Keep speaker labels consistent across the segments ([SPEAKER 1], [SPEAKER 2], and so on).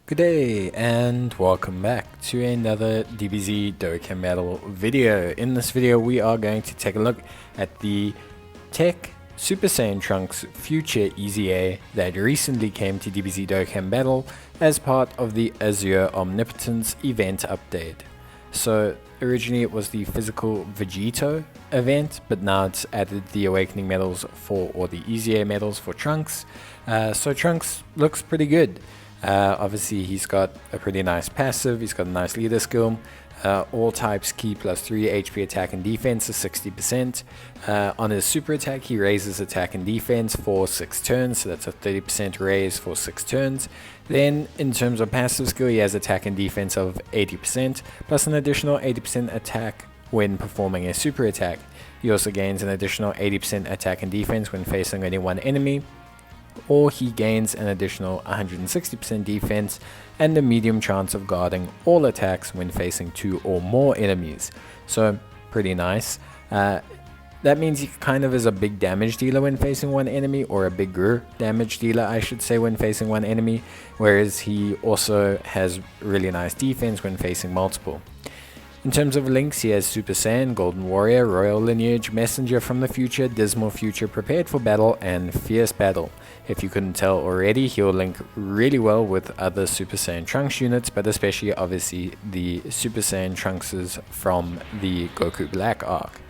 [SPEAKER 1] Good day and welcome back to another DBZ Dokkan Battle video. In this video we are going to take a look at the TEQ Super Saiyan Trunks Future EZA that recently came to DBZ Dokkan Battle as part of the Azure Omnipotence event update. So originally it was the physical Vegito event, but now it's added the awakening medals or the EZA medals for Trunks. So Trunks looks pretty good. Obviously he's got a pretty nice passive, he's got a nice leader skill, all types key +3 HP attack and defense is 60%. On his super attack he raises attack and defense for 6 turns, so that's a 30% raise for 6 turns. Then in terms of passive skill he has attack and defense of 80% plus an additional 80% attack when performing a super attack. He also gains an additional 80% attack and defense when facing only one enemy, or he gains an additional 160% defense and a medium chance of guarding all attacks when facing 2 or more enemies. So pretty nice. That means he kind of is a big damage dealer when facing one enemy, or a bigger damage dealer I should say when facing one enemy, whereas he also has really nice defense when facing multiple. In terms of links, he has Super Saiyan, Golden Warrior, Royal Lineage, Messenger from the Future, Dismal Future, Prepared for Battle, and Fierce Battle. If you couldn't tell already, he'll link really well with other Super Saiyan Trunks units, but especially obviously the Super Saiyan Trunkses from the Goku Black arc.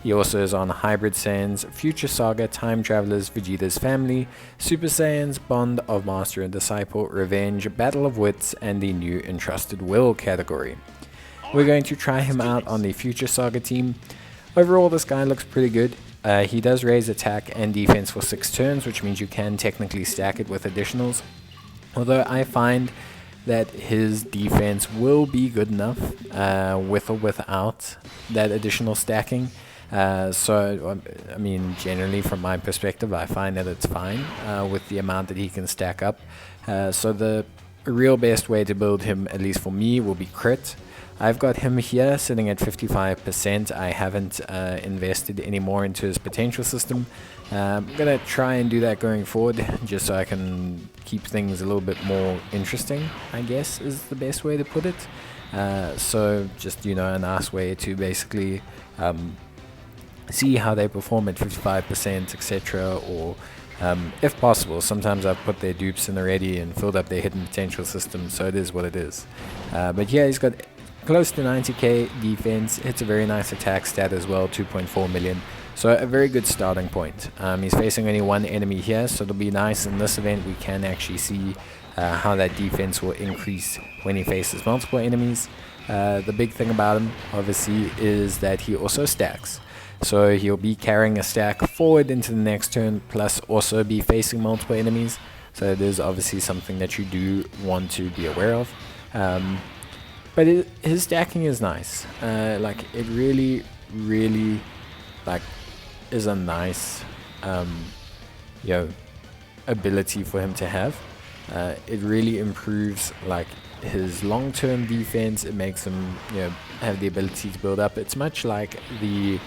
[SPEAKER 1] He also is on Hybrid Saiyans, Future Saga, Time Travelers, Vegeta's Family, Super Saiyans, Bond of Master and Disciple, Revenge, Battle of Wits, and the new Entrusted Will category. We're going to try him out on the Future Saga team. Overall, this guy looks pretty good. He does raise attack and defense for 6 turns, which means you can technically stack it with additionals. Although I find that his defense will be good enough with or without that additional stacking. So, I mean, generally from my perspective, I find that it's fine with the amount that he can stack up. So the real best way to build him, at least for me, will be crit. I've got him here sitting at 55%. I haven't invested any more into his potential system. I'm going to try and do that going forward, just so I can keep things a little bit more interesting, I guess is the best way to put it. So just, you know, a nice way to basically see how they perform at 55%, etc. Or if possible, sometimes I've put their dupes in already and filled up their hidden potential system, so it is what it is. But yeah, he's got close to 90k defense, hits a very nice attack stat as well, 2.4 million, so a very good starting point. He's facing only one enemy here, so it'll be nice in this event we can actually see how that defense will increase when he faces multiple enemies. The big thing about him obviously is that he also stacks, so he'll be carrying a stack forward into the next turn, plus also be facing multiple enemies, so it is obviously something that you do want to be aware of. But his stacking is nice. Like, it really like is a nice ability for him to have. It really improves like his long-term defense. It makes him have the ability to build up. It's much like the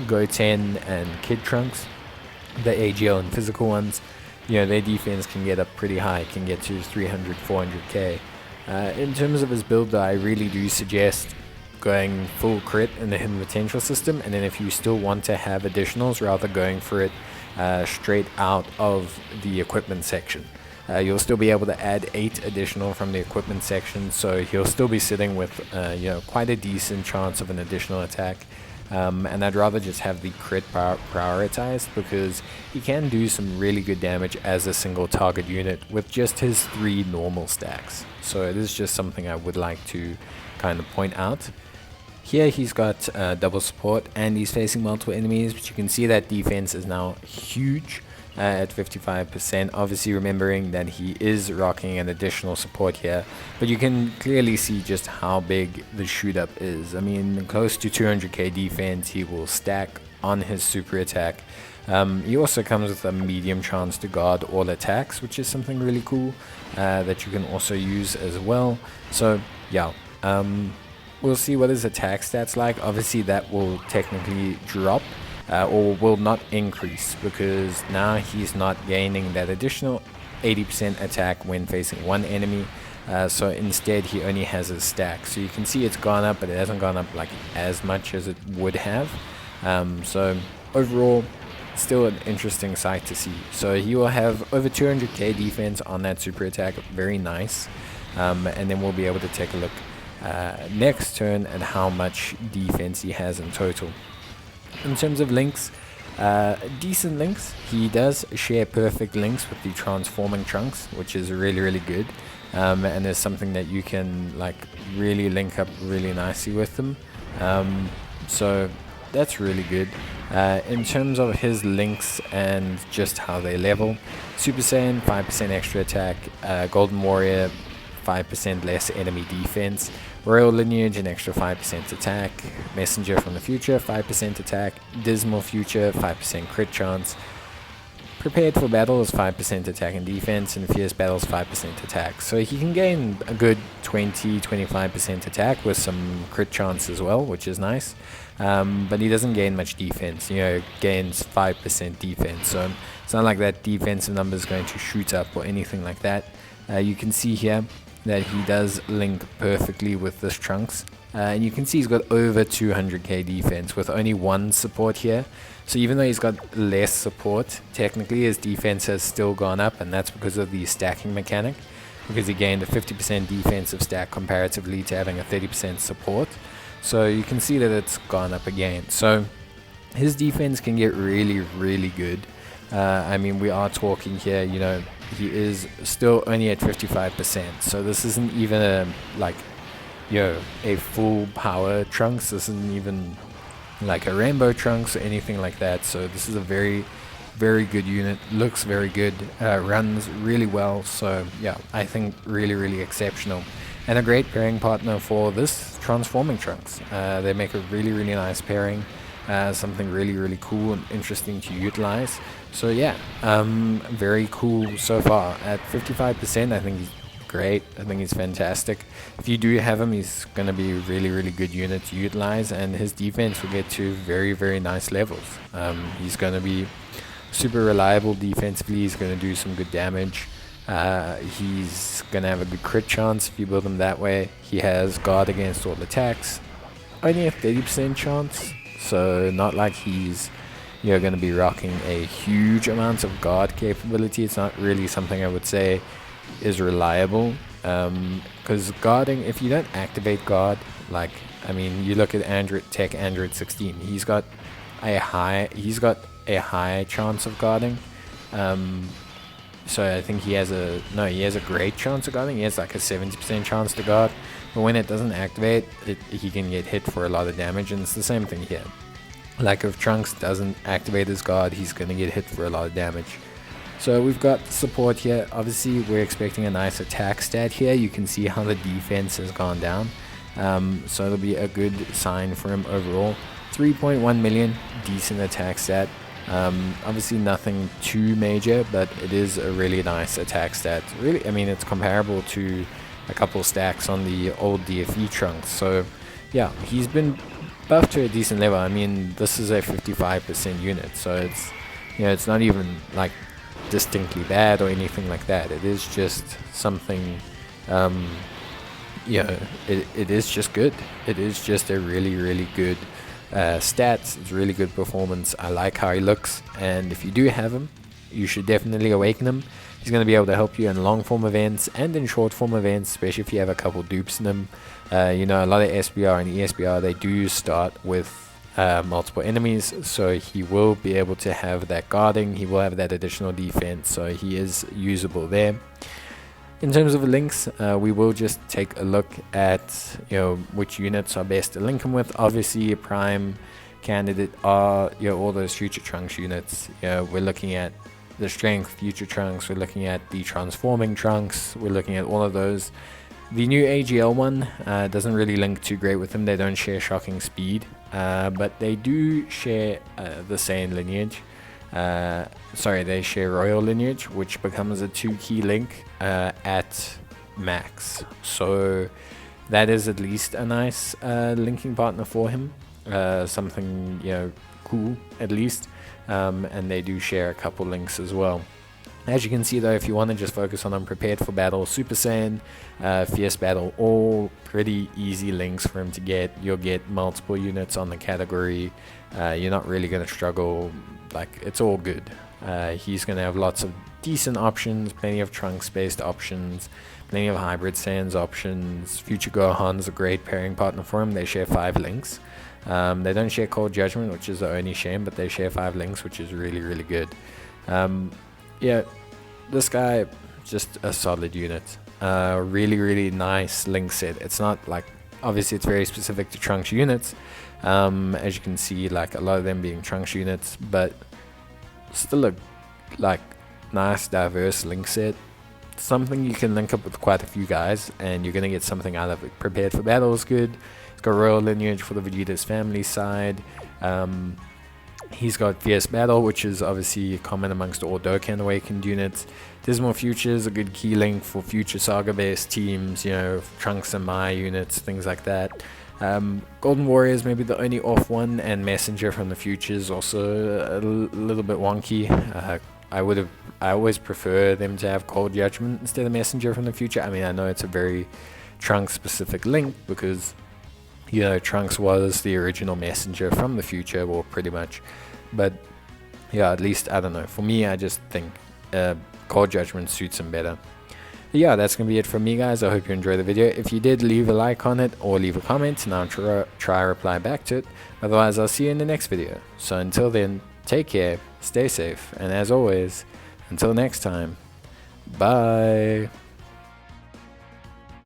[SPEAKER 1] Goten and Kid Trunks, the AGL and physical ones. Their defense can get up pretty high, can get to 300, 400k. In terms of his build, I really do suggest going full crit in the hidden potential system, and then if you still want to have additionals, rather going for it straight out of the equipment section. You'll still be able to add 8 additional from the equipment section, so he'll still be sitting with quite a decent chance of an additional attack. And I'd rather just have the crit prioritized, because he can do some really good damage as a single target unit with just his 3 normal stacks. So it is just something I would like to kind of point out. Here he's got double support and he's facing multiple enemies, but you can see that defense is now huge at 55%. Obviously remembering that he is rocking an additional support here, but you can clearly see just how big the shoot up is. I mean, close to 200k defense. He will stack on his super attack. He also comes with a medium chance to guard all attacks, which is something really cool that you can also use as well. So yeah, we'll see what his attack stats like. Obviously that will technically drop or will not increase, because now he's not gaining that additional 80% attack when facing one enemy. So instead he only has a stack. So you can see it's gone up, but it hasn't gone up like as much as it would have. So overall, still an interesting sight to see. So he will have over 200k defense on that super attack. Very nice. And then we'll be able to take a look next turn at how much defense he has in total. In terms of links, decent links. He does share perfect links with the transforming Trunks, which is really good. And there's something that you can like really link up really nicely with them. So that's really good. In terms of his links and just how they level, Super Saiyan 5% extra attack, Golden Warrior 5% less enemy defense, Royal Lineage an extra 5% attack, Messenger from the Future 5% attack, Dismal Future 5% crit chance, Prepared for Battle is 5% attack and defense, and Fierce Battles 5% attack. So he can gain a good 20-25% attack with some crit chance as well, which is nice. But he doesn't gain much defense, gains 5% defense. So it's not like that defensive number is going to shoot up or anything like that. You can see here that he does link perfectly with this Trunks. And you can see he's got over 200k defense with only one support here. So even though he's got less support, technically his defense has still gone up, and that's because of the stacking mechanic, because he gained a 50% defensive stack comparatively to having a 30% support. So you can see that it's gone up again. So his defense can get really good. I mean, we are talking here, he is still only at 55%. So this isn't even a full power Trunks. This isn't even like a rainbow Trunks or anything like that. So this is a very good unit, looks very good, runs really well. So yeah, I think really exceptional, and a great pairing partner for this transforming Trunks. They make a really nice pairing, something really cool and interesting to utilize. So yeah, very cool so far. At 55%, I think he's great. I think he's fantastic. If you do have him, he's going to be a really good unit to utilize, and his defense will get to very nice levels. He's going to be super reliable defensively. He's going to do some good damage. He's going to have a good crit chance if you build him that way. He has guard against all attacks, only a 30% chance, so not like he's going to be rocking a huge amount of guard capability. It's not really something I would say is reliable, because guarding, if you don't activate guard, you look at TEQ Android 16, he's got a high chance of guarding. So I think he has a great chance of guarding. He has like a 70% chance to guard, but when it doesn't activate, he can get hit for a lot of damage, and it's the same thing here. Like if Trunks doesn't activate his guard, he's going to get hit for a lot of damage. So we've got support here. Obviously, we're expecting a nice attack stat here. You can see how the defense has gone down. So it'll be a good sign for him overall. 3.1 million, decent attack stat. Obviously nothing too major, but it is a really nice attack stat. Really, I mean, it's comparable to a couple stacks on the old DFE Trunks. So yeah, he's been buffed to a decent level. I mean, this is a 55% unit, so it's not even like distinctly bad or anything like that. It is just something, it is just good. It is just a really good stats. It's really good performance. I like how he looks, and if you do have him, you should definitely awaken him. He's going to be able to help you in long form events and in short form events, especially if you have a couple dupes in him. A lot of SBR and ESBR, they do start with multiple enemies, so he will be able to have that guarding. He will have that additional defense, so he is usable there. In terms of links, we will just take a look at which units are best to link him with. Obviously, a prime candidate are all those future Trunks units. We're looking at the strength future Trunks, we're looking at the transforming Trunks, we're looking at all of those. The new AGL one doesn't really link too great with them. They don't share shocking speed, but they do share the Saiyan lineage. They share Royal Lineage, which becomes a 2-key link at max. So that is at least a nice linking partner for him. Something cool at least. And they do share a couple links as well. As you can see though, if you want to just focus on Unprepared for Battle, Super Saiyan, Fierce Battle, all pretty easy links for him to get. You'll get multiple units on the category. You're not really going to struggle, like it's all good. He's going to have lots of decent options, plenty of Trunks based options, plenty of Hybrid Saiyans options. Future Gohan's a great pairing partner for him. They share 5 links. They don't share Cold Judgment, which is the only shame, but they share 5 links, which is really, really good. Yeah, this guy, just a solid unit. Really, really nice link set. It's not like, obviously it's very specific to Trunks units, as you can see, like a lot of them being Trunks units, but still a like nice diverse link set. Something you can link up with quite a few guys and you're gonna get something out of it. Prepared for Battle is good. It's got royal lineage for the Vegeta's family side. He's got Fierce Battle, which is obviously common amongst all Dokkan Awakened units. Dismal Future is a good key link for future Saga-based teams, you know, Trunks and Mai units, things like that. Golden Warrior is maybe the only off one, and Messenger from the Future is also a little bit wonky. I always prefer them to have Cold Judgment instead of Messenger from the Future. I mean, I know it's a very Trunks specific link because, you know, Trunks was the original Messenger from the future, well, pretty much. But yeah, at least, I don't know, for me, I just think Cold Judgment suits him better. But yeah, that's gonna be it from me, guys. I hope you enjoyed the video. If you did, leave a like on it or leave a comment and I'll try reply back to it. Otherwise, I'll see you in the next video. So until then, take care, stay safe, and as always, until next time, bye.